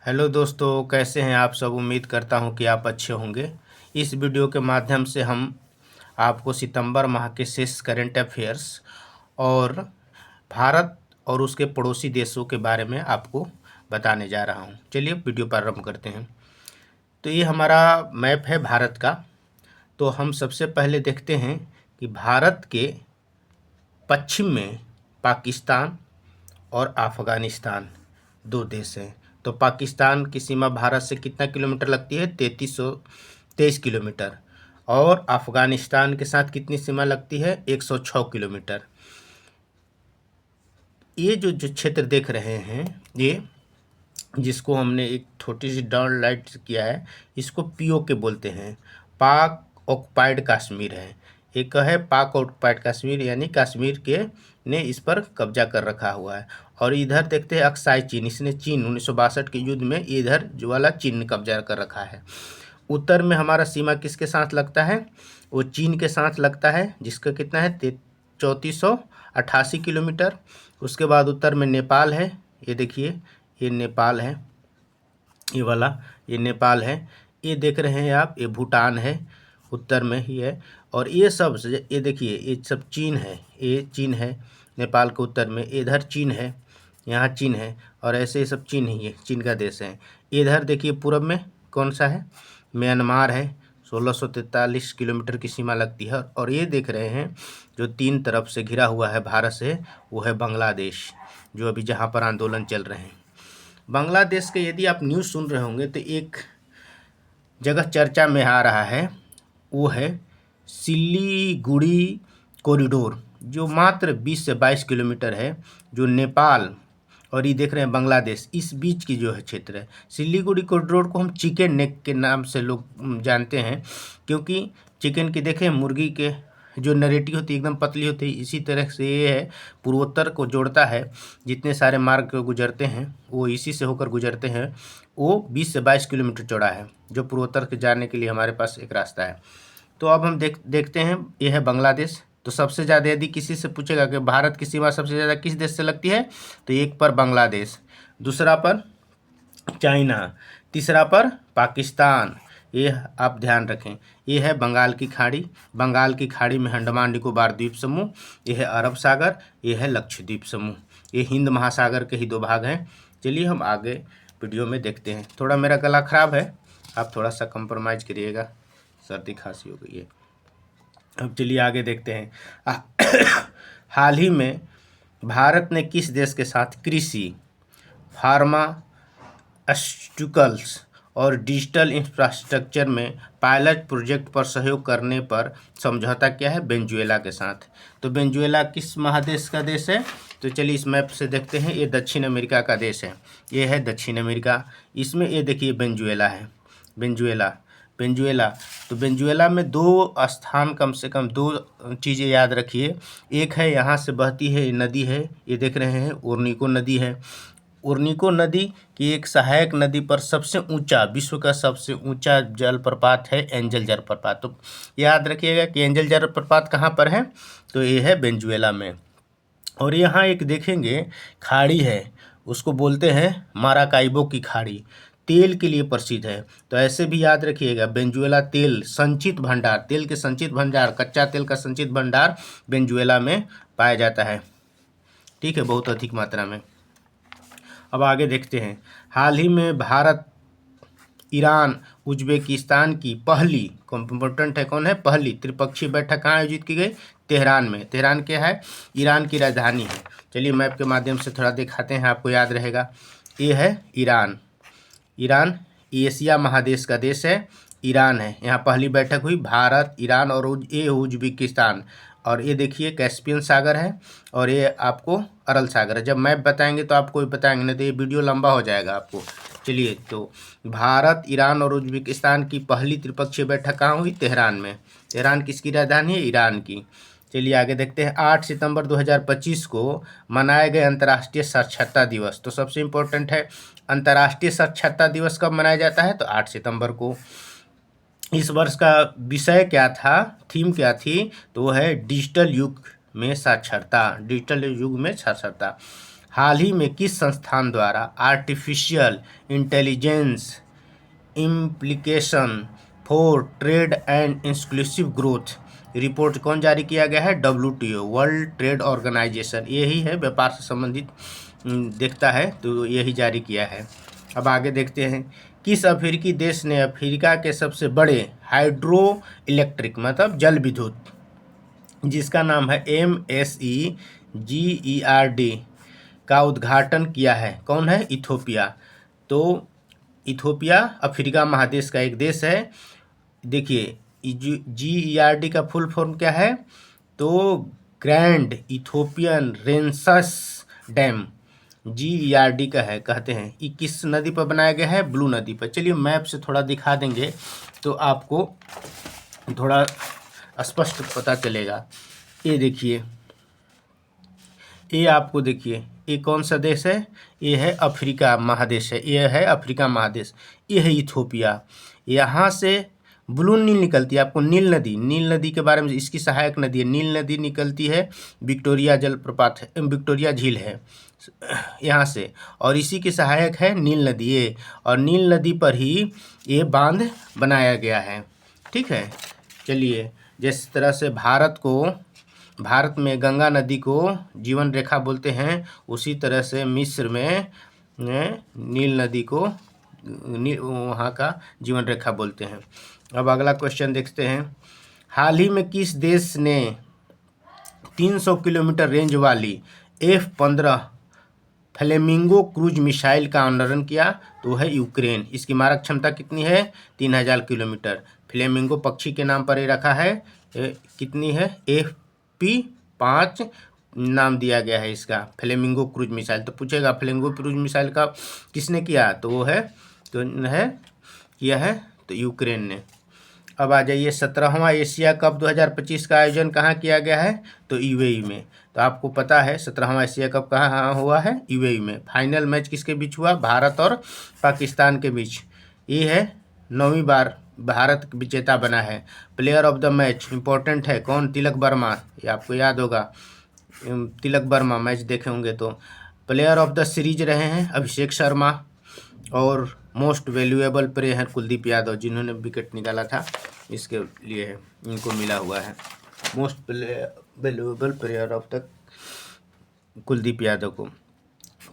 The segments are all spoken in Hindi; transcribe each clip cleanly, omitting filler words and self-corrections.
हेलो दोस्तों, कैसे हैं आप सब। उम्मीद करता हूं कि आप अच्छे होंगे। इस वीडियो के माध्यम से हम आपको सितंबर माह के शेष करंट अफेयर्स और भारत और उसके पड़ोसी देशों के बारे में आपको बताने जा रहा हूं। चलिए वीडियो प्रारंभ करते हैं। तो ये हमारा मैप है भारत का। तो हम सबसे पहले देखते हैं कि भारत के पश्चिम में पाकिस्तान और अफ़गानिस्तान दो देश हैं। तो पाकिस्तान की सीमा भारत से कितना किलोमीटर लगती है? 3323 किलोमीटर। और अफ़गानिस्तान के साथ कितनी सीमा लगती है? 106 किलोमीटर। ये जो जो क्षेत्र देख रहे हैं, ये जिसको हमने एक छोटी सी डाउन लाइट किया है, इसको पीओके बोलते हैं। पाक ऑक्युपाइड कश्मीर है। एक है पाक ऑक्युपाइड कश्मीर, यानी कश्मीर के ने इस पर कब्जा कर रखा हुआ है। और इधर देखते हैं अक्साई चीन, इसने चीन 1962 के युद्ध में इधर जो वाला चीन ने कब्जा कर रखा है। उत्तर में हमारा सीमा किसके साथ लगता है? वो चीन के साथ लगता है, जिसका कितना है? 3488 किलोमीटर। उसके बाद उत्तर में नेपाल है। ये देखिए, ये नेपाल है, ये वाला ये नेपाल है। ये देख रहे हैं आप, ये भूटान है, उत्तर में ही है। और ये सब ये देखिए, ये सब चीन है। ये चीन है नेपाल के उत्तर में, इधर चीन है, यहाँ चीन है, और ऐसे ये सब चीन ही है, चीन का देश है। इधर देखिए पूरब में कौन सा है? म्यांमार है। 1643 किलोमीटर की सीमा लगती है। और ये देख रहे हैं जो तीन तरफ से घिरा हुआ है भारत से, वो है बांग्लादेश, जो अभी जहाँ पर आंदोलन चल रहे हैं। बांग्लादेश के यदि आप न्यूज़ सुन रहे होंगे तो एक जगह चर्चा में आ रहा है, वो है सिलीगुड़ी कॉरिडोर, जो मात्र 20 से 22 किलोमीटर है, जो नेपाल और ये देख रहे हैं बांग्लादेश, इस बीच की जो है क्षेत्र है। सिलीगुड़ी कॉरिडोर को हम चिकन नेक के नाम से लोग जानते हैं, क्योंकि चिकन की देखें, मुर्गी के जो नरेटी होती है एकदम पतली होती है, इसी तरह से ये है, पूर्वोत्तर को जोड़ता है। जितने सारे मार्ग गुजरते हैं वो इसी से होकर गुजरते हैं। वो 20 से 22 किलोमीटर चौड़ा है, जो पूर्वोत्तर के जाने के लिए हमारे पास एक रास्ता है। तो अब हम देखते हैं, ये है बांग्लादेश। तो सबसे ज़्यादा यदि किसी से पूछेगा कि भारत की सीमा सबसे ज़्यादा किस देश से लगती है, तो एक पर बांग्लादेश, दूसरा पर चाइना, तीसरा पर पाकिस्तान। ये आप ध्यान रखें। ये है बंगाल की खाड़ी। बंगाल की खाड़ी में अंडमान निकोबार द्वीप समूह, ये है अरब सागर, ये है लक्षद्वीप समूह। ये हिंद महासागर के ही दो भाग हैं। चलिए हम आगे वीडियो में देखते हैं। थोड़ा मेरा गला ख़राब है, आप थोड़ा सा कंप्रोमाइज़ करिएगा, सर्दी खांसी हो गई है। अब चलिए आगे देखते हैं। हाल ही में भारत ने किस देश के साथ कृषि, फार्मास्यूटिकल्स और डिजिटल इंफ्रास्ट्रक्चर में पायलट प्रोजेक्ट पर सहयोग करने पर समझौता किया है? वेनेजुएला के साथ। तो वेनेजुएला किस महादेश का देश है? तो चलिए इस मैप से देखते हैं। ये दक्षिण अमेरिका का देश है, ये है दक्षिण अमेरिका। इसमें ये देखिए वेनेजुएला है, वेनेजुएला वेनेजुएला। तो वेनेजुएला में दो स्थान, कम से कम दो चीज़ें याद रखिए। एक है यहाँ से बहती है नदी है, ये देख रहे हैं ओरनिको नदी है। ओरनिको नदी की एक सहायक नदी पर सबसे ऊंचा, विश्व का सबसे ऊंचा जलप्रपात है एंजल जलप्रपात। तो याद रखिएगा कि एंजल जलप्रपात कहाँ पर है? तो ये है वेनेजुएला में। और यहाँ एक देखेंगे खाड़ी है, उसको बोलते हैं माराकाइबो की खाड़ी, तेल के लिए प्रसिद्ध है। तो ऐसे भी याद रखिएगा, वेनेजुएला तेल संचित भंडार, तेल के संचित भंडार, कच्चा तेल का संचित भंडार वेनेजुएला में पाया जाता है। ठीक है, बहुत अधिक मात्रा में। अब आगे देखते हैं। हाल ही में भारत, ईरान, उज्बेकिस्तान की पहली, इम्पोर्टेंट है, कौन है? पहली त्रिपक्षीय बैठक कहाँ आयोजित की गई? तेहरान में। तेहरान क्या है? ईरान की राजधानी है। चलिए मैप के माध्यम से थोड़ा दिखाते हैं, आपको याद रहेगा। ये है ईरान। ईरान एशिया महादेश का देश है, ईरान है। यहाँ पहली बैठक हुई भारत, ईरान और ये उज्बेकिस्तान। और ये देखिए कैस्पियन सागर है, और ये आपको अरल सागर है। जब मैप बताएंगे तो आपको बताएंगे, नहीं तो ये वीडियो लंबा हो जाएगा आपको। चलिए, तो भारत, ईरान और उज्बेकिस्तान की पहली त्रिपक्षीय बैठक कहाँ हुई? तेहरान में। तेहरान किसकी राजधानी है? ईरान की। चलिए आगे देखते हैं। 8 सितंबर 2025 को मनाए गए अंतर्राष्ट्रीय साक्षरता दिवस। तो सबसे इम्पोर्टेंट है, अंतर्राष्ट्रीय साक्षरता दिवस कब मनाया जाता है? तो 8 सितंबर को। इस वर्ष का विषय क्या था, थीम क्या थी? तो वो है डिजिटल युग में साक्षरता, डिजिटल युग में साक्षरता। हाल ही में किस संस्थान द्वारा artificial intelligence implication for trade and inclusive growth report कौन जारी किया गया है? WTO, वर्ल्ड ट्रेड ऑर्गेनाइजेशन, यही है, व्यापार से संबंधित देखता है, तो यही जारी किया है। अब आगे देखते हैं, किस अफ्रीकी देश ने अफ्रीका के सबसे बड़े हाइड्रो इलेक्ट्रिक मतलब जल विद्युत जिसका नाम है MSEGERD का उद्घाटन किया है? कौन है? इथोपिया। तो इथोपिया अफ्रीका महादेश का एक देश है। देखिए GERD का फुल फॉर्म क्या है? तो grand Ethiopian renaissance dam GERD का है, कहते हैं। ये किस नदी पर बनाया गया है? ब्लू नदी पर। चलिए मैप से थोड़ा दिखा देंगे तो आपको थोड़ा स्पष्ट पता चलेगा। ये देखिए, ये आपको देखिए, ये कौन सा देश है? ये है अफ्रीका महादेश है, ये है अफ्रीका महादेश, ये है इथोपिया। यहाँ से ब्लू नील निकलती है, आपको नील नदी के बारे में, इसकी सहायक नदी है नील नदी निकलती है, विक्टोरिया जलप्रपात है, विक्टोरिया झील है यहाँ से, और इसी की सहायक है नील नदी ये, और नील नदी पर ही ये बांध बनाया गया है। ठीक है, चलिए, जिस तरह से भारत में गंगा नदी को जीवन रेखा बोलते हैं, उसी तरह से मिस्र में नील नदी को वहाँ का जीवन रेखा बोलते हैं। अब अगला क्वेश्चन देखते हैं, हाल ही में किस देश ने 300 किलोमीटर रेंज वाली F-15 फ्लेमिंगो क्रूज मिसाइल का अवतरण किया? तो है यूक्रेन। इसकी मारक क्षमता कितनी है? 3000 किलोमीटर। फ्लेमिंगो पक्षी के नाम पर ये रखा है। कितनी है? FP-5 नाम दिया गया है इसका, फ्लेमिंगो क्रूज मिसाइल। तो पूछेगा फ्लेमिंगो क्रूज मिसाइल का किसने किया? तो वो है, तो है किया है तो यूक्रेन ने। अब आ जाइए, 17वां एशिया कप 2025 का आयोजन कहाँ किया गया है? तो UAE में। तो आपको पता है 17वां एशिया कप कहाँ हुआ है? UAE में। फाइनल मैच किसके बीच हुआ? भारत और पाकिस्तान के बीच। ये है 9वीं बार भारत विजेता बना है। Player of the match important है, कौन? तिलक वर्मा, ये आपको याद होगा, तिलक वर्मा मैच देखे होंगे तो। प्लेयर ऑफ द सीरीज रहे हैं अभिषेक शर्मा, और मोस्ट वैल्यूएबल प्लेयर हैं कुलदीप यादव, जिन्होंने विकेट निकाला था, इसके लिए है, इनको मिला हुआ है most valuable player of the Kuldeep Yadav को।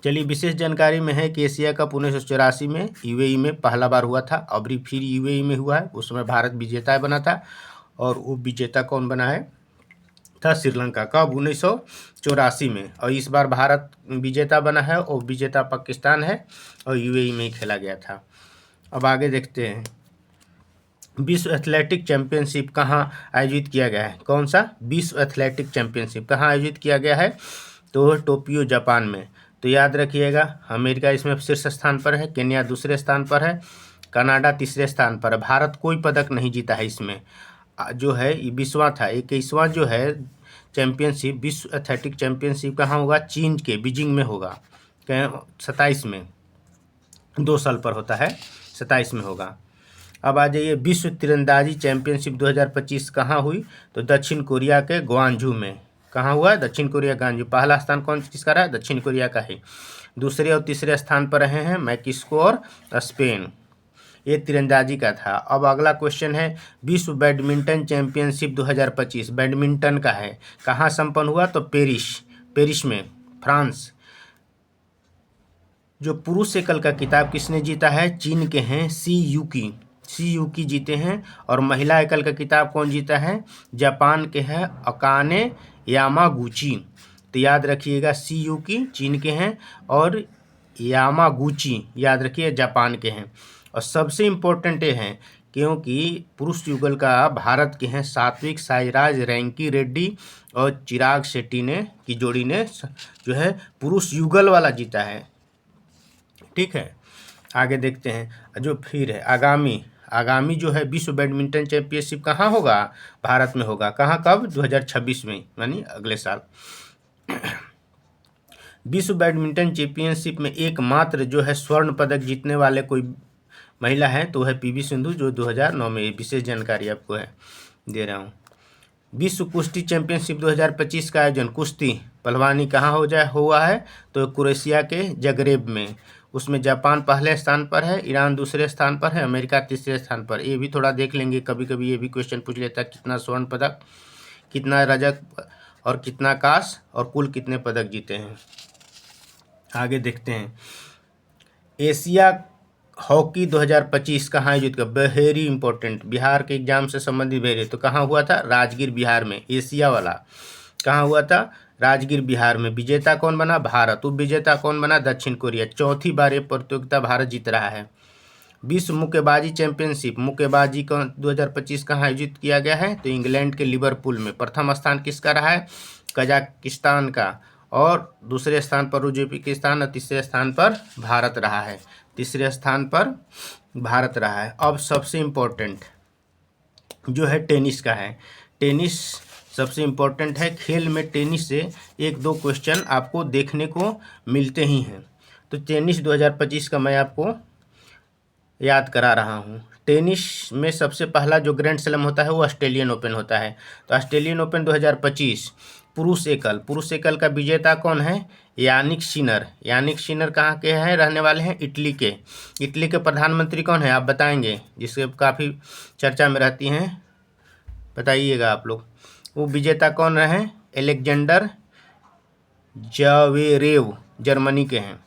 चलिए, विशेष जानकारी में है कि एशिया कप 1984 में UAE में पहला बार हुआ था, अभी फिर UAE में हुआ है। उस समय भारत विजेता बना था, और वो विजेता कौन बना है? था श्रीलंका। कब? 1984 में। और इस बार भारत विजेता बना है, और विजेता पाकिस्तान है, और UAE में ही खेला गया था। अब आगे देखते हैं, विश्व एथलेटिक चैंपियनशिप कहाँ आयोजित किया गया है? कौन सा? विश्व एथलेटिक चैंपियनशिप कहाँ आयोजित किया गया है? तो टोक्यो जापान में। तो याद रखिएगा, अमेरिका इसमें शीर्ष स्थान पर है, केन्या दूसरे स्थान पर है, कनाडा तीसरे स्थान पर है। भारत कोई पदक नहीं जीता है इसमें। जो है 20वां था, 21वां जो है चैंपियनशिप, विश्व एथलेटिक चैंपियनशिप कहाँ होगा? चीन के बीजिंग में होगा। 27 में, 2 साल पर होता है, 27 में होगा। अब आ जाइए, विश्व तीरंदाजी चैंपियनशिप 2025 कहाँ हुई? तो दक्षिण कोरिया के ग्वांझू में। कहाँ हुआ? दक्षिण कोरिया ग्वांझू। पहला स्थान कौन किसका रहा? दक्षिण कोरिया का है। दूसरे और तीसरे स्थान पर रहे हैं मैक्सिको और स्पेन। ये तीरंदाजी का था। अब अगला क्वेश्चन है, विश्व बैडमिंटन चैंपियनशिप 2025 बैडमिंटन का है, कहाँ संपन्न हुआ? तो पेरिस में, फ्रांस। जो पुरुष एकल का किताब किसने जीता है? चीन के हैं सी यूकी जीते हैं। और महिला एकल का किताब कौन जीता है? जापान के हैं अकाने यामागुची। तो याद रखिएगा, सी यूकी चीन के हैं, और यामागुची याद रखिए जापान के हैं। और सबसे इम्पोर्टेंट ये हैं क्योंकि पुरुष युगल का भारत के हैं सात्विक साईराज रैंकी रेड्डी और चिराग शेट्टी ने की जोड़ी ने जो है पुरुष युगल वाला जीता है। ठीक है, आगे देखते हैं, जो फिर है आगामी जो है विश्व बैडमिंटन चैंपियनशिप कहाँ होगा? भारत में होगा। कहाँ? कब? 2026 में, यानी अगले साल। विश्व बैडमिंटन चैंपियनशिप में एकमात्र जो है स्वर्ण पदक जीतने वाले कोई महिला है तो है PV सिंधु, जो 2009 में। विशेष जानकारी आपको है दे रहा हूँ। विश्व कुश्ती चैंपियनशिप 2025 का आयोजन कुश्ती पहलवानी कहाँ हुआ है? तो क्रोएशिया के जगरेब में। उसमें जापान पहले स्थान पर है, ईरान दूसरे स्थान पर है, अमेरिका तीसरे स्थान पर। ये भी थोड़ा देख लेंगे, कभी कभी ये भी क्वेश्चन पूछ लेता है कितना स्वर्ण पदक, कितना रजत और कितना कांस्य और कुल कितने पदक जीते हैं। आगे देखते हैं, एशिया हॉकी 2025 कहाँ आयोजित किया? वेरी इंपॉर्टेंट, बिहार के एग्जाम से संबंधित वेरी, तो कहाँ हुआ था? राजगीर बिहार में। एशिया वाला कहाँ हुआ था? राजगीर बिहार में। विजेता कौन बना? भारत। उप विजेता कौन बना? दक्षिण कोरिया। चौथी बार ये प्रतियोगिता भारत जीत रहा है। विश्व मुक्केबाजी चैंपियनशिप मुक्केबाजी का 2025 कहाँ आयोजित किया गया है? तो इंग्लैंड के लिवरपूल में। प्रथम स्थान किसका रहा है? कजाकिस्तान का, और दूसरे स्थान पर उज्बेकिस्तान और तीसरे स्थान पर भारत रहा है। तीसरे स्थान पर भारत रहा है। अब सबसे इम्पोर्टेंट जो है टेनिस का है। टेनिस सबसे इम्पोर्टेंट है। खेल में टेनिस से एक दो क्वेश्चन आपको देखने को मिलते ही हैं। तो टेनिस 2025 का मैं आपको याद करा रहा हूँ। टेनिस में सबसे पहला जो ग्रैंड स्लैम होता है वो ऑस्ट्रेलियन ओपन होता है। तो ऑस्ट्रेलियन ओपन 2025 पुरुष एकल का विजेता कौन है? Jannik Sinner. यानिक सिनर कहाँ के हैं? रहने वाले हैं इटली के। इटली के प्रधानमंत्री कौन है आप बताएंगे? जिसके काफ़ी चर्चा में रहती हैं, बताइएगा आप लोग। वो विजेता कौन रहे? एलेक्जेंडर ज़वेरेव, जर्मनी के हैं।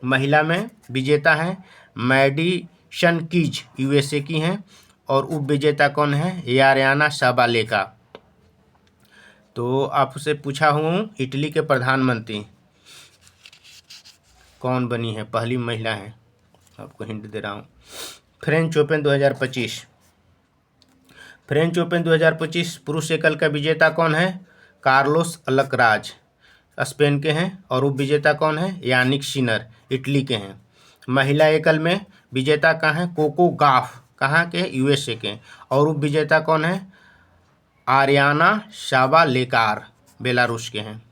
महिला में विजेता हैं मैडिसन कीज, यूएसए की हैं। और उप विजेता कौन है? यारियाना साबालेका। तो आपसे पूछा हूँ इटली के प्रधानमंत्री कौन बनी है? पहली महिला है, आपको हिंट दे रहा हूँ। फ्रेंच ओपन 2025, फ्रेंच ओपन 2025 पुरुष एकल का विजेता कौन है? कार्लोस अलकराज, स्पेन के हैं। और उप विजेता कौन है? यानिक सिनर, इटली के हैं। महिला एकल में विजेता कहाँ है? कोको गाफ, कहाँ के? यूएसए के। और उप विजेता कौन है? आरियाना साबालेकार, बेलारूस के हैं।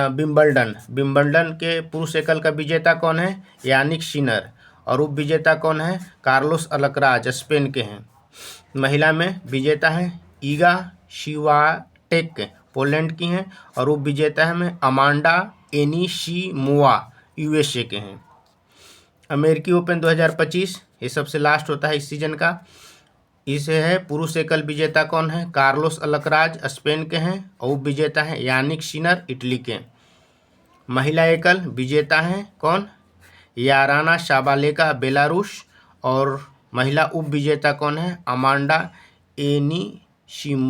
विंबलडन के पुरुष एकल का विजेता कौन है? Jannik Sinner. और उप विजेता कौन है? कार्लोस अलकराज, स्पेन के हैं। महिला में विजेता है ईगा शिवाटेक, पोलैंड की हैं। और उप विजेता है में अमांडा एनिशिमोवा, यूएसए के हैं। अमेरिकी ओपन 2025 ये सबसे लास्ट होता है इस सीजन का। इसे है पुरुष एकल विजेता कौन है? कार्लोस अलकराज, स्पेन के हैं। और उप विजेता है यानिक सिनर, इटली के। महिला एकल विजेता हैं कौन? Aryna Sabalenka, Belarus. और महिला उप विजेता कौन है? Amanda Anisimova,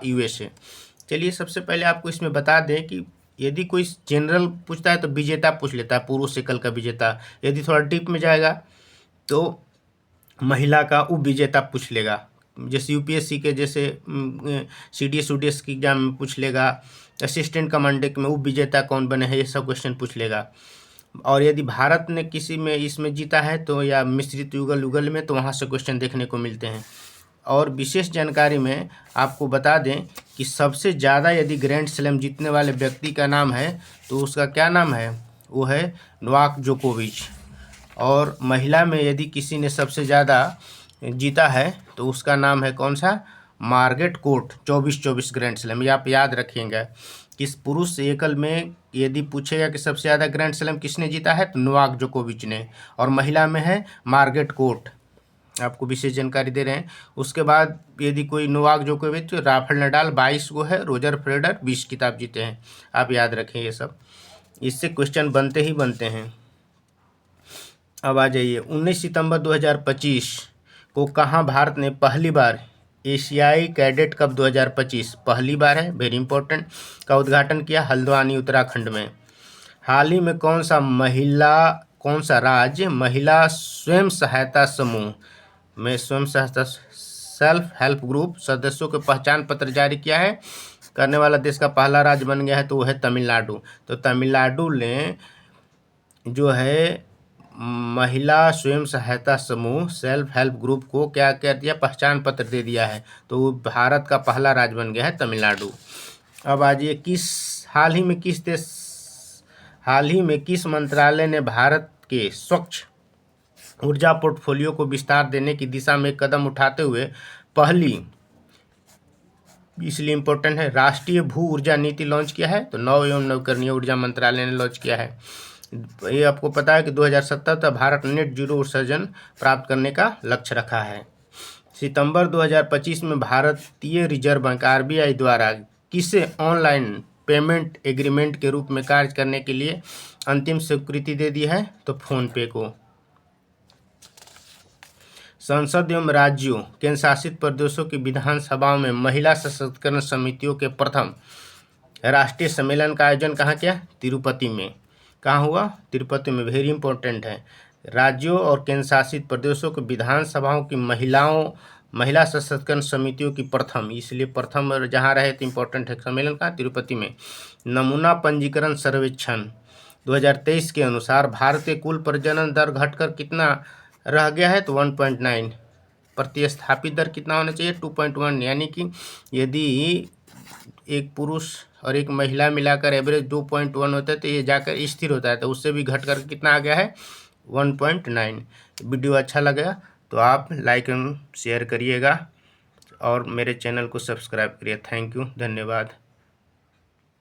USA. चलिए सबसे पहले आपको इसमें बता दें कि यदि कोई जनरल पूछता है तो विजेता पूछ लेता है, पुरुष एकल का विजेता। यदि थोड़ा डीप में जाएगा तो महिला का उप विजेता पूछ लेगा। जैसे यूपीएससी के जैसे सीडीएस यूडीएस की एग्जाम में पूछ लेगा, असिस्टेंट कमांडेंट में उप विजेता कौन बने हैं, ये सब क्वेश्चन पूछ लेगा। और यदि भारत ने किसी में इसमें जीता है तो या मिश्रित युगल में, तो वहाँ से क्वेश्चन देखने को मिलते हैं। और विशेष जानकारी में आपको बता दें कि सबसे ज़्यादा यदि ग्रैंड स्लैम जीतने वाले व्यक्ति का नाम है तो उसका क्या नाम है? वो है नोवाक जोकोविच। और महिला में यदि किसी ने सबसे ज़्यादा जीता है तो उसका नाम है कौन सा? Margaret court, 24 grand slam. ये आप याद रखिएगा। किस पुरुष एकल में यदि पूछेगा कि सबसे ज़्यादा ग्रैंड स्लैम किसने जीता है तो नोवाक जोकोविच ने। और महिला में है मार्गरेट कोर्ट, आपको विशेष जानकारी दे रहे हैं। उसके बाद यदि कोई नोवाक जोकोविच, राफेल नडाल 22 को है, रोजर फेडरर 20 खिताब जीते हैं। आप याद रखें ये सब, इससे क्वेश्चन बनते ही बनते हैं। अब आ जाइए, 19 सितंबर 2025 को कहाँ भारत ने पहली बार एशियाई कैडेट कप 2025, पहली बार है, वेरी इंपॉर्टेंट, का उद्घाटन किया? हल्द्वानी, उत्तराखंड में। हाल ही में कौन सा राज्य महिला स्वयं सहायता समूह में सेल्फ हेल्प ग्रुप सदस्यों के पहचान पत्र जारी किया है करने वाला देश का पहला राज्य बन गया है? तो वो है तमिलनाडु। तो तमिलनाडु ने जो है महिला स्वयं सहायता समूह सेल्फ हेल्प ग्रुप को क्या कर दिया? पहचान पत्र दे दिया है। तो वो भारत का पहला राज्य बन गया है तमिलनाडु। अब आज ये हाल ही में किस मंत्रालय ने भारत के स्वच्छ ऊर्जा पोर्टफोलियो को विस्तार देने की दिशा में एक कदम उठाते हुए पहली, इसलिए इम्पोर्टेंट है, राष्ट्रीय भू ऊर्जा नीति लॉन्च किया है, तो नव एवं नवीकरणीय ऊर्जा मंत्रालय ने लॉन्च किया है। ये आपको पता है कि 2070 तक भारत नेट जीरो उत्सर्जन प्राप्त करने का लक्ष्य रखा है। सितंबर 2025 में भारतीय रिजर्व बैंक आरबीआई द्वारा किसे ऑनलाइन पेमेंट एग्रीमेंट के रूप में कार्य करने के लिए अंतिम स्वीकृति दे दी है, तो फोनपे को। संसद एवं राज्यों केंद्र शासित प्रदेशों की विधानसभाओं में महिला सशक्तिकरण समितियों के प्रथम राष्ट्रीय सम्मेलन का आयोजन कहाँ किया? तिरुपति में। कहाँ हुआ? तिरुपति में। वेरी इंपॉर्टेंट है। राज्यों और केंद्र शासित प्रदेशों की विधानसभाओं की महिला सशक्तिकरण समितियों की प्रथम, इसलिए प्रथम जहाँ रहे तो इम्पोर्टेंट है। सम्मेलन का तिरुपति में। नमूना पंजीकरण सर्वेक्षण 2023 के अनुसार भारत के कुल प्रजनन दर घटकर कितना रह गया है? तो 1.9। प्रतिस्थापित दर कितना होना चाहिए? 2.1। यानी कि यदि एक पुरुष और एक महिला मिलाकर एवरेज 2.1 होता है तो ये जाकर स्थिर होता है, तो उससे भी घट कर कितना आ गया है? 1.9। वीडियो अच्छा लगा तो आप लाइक एंड शेयर करिएगा और मेरे चैनल को सब्सक्राइब करिए। थैंक यू, धन्यवाद।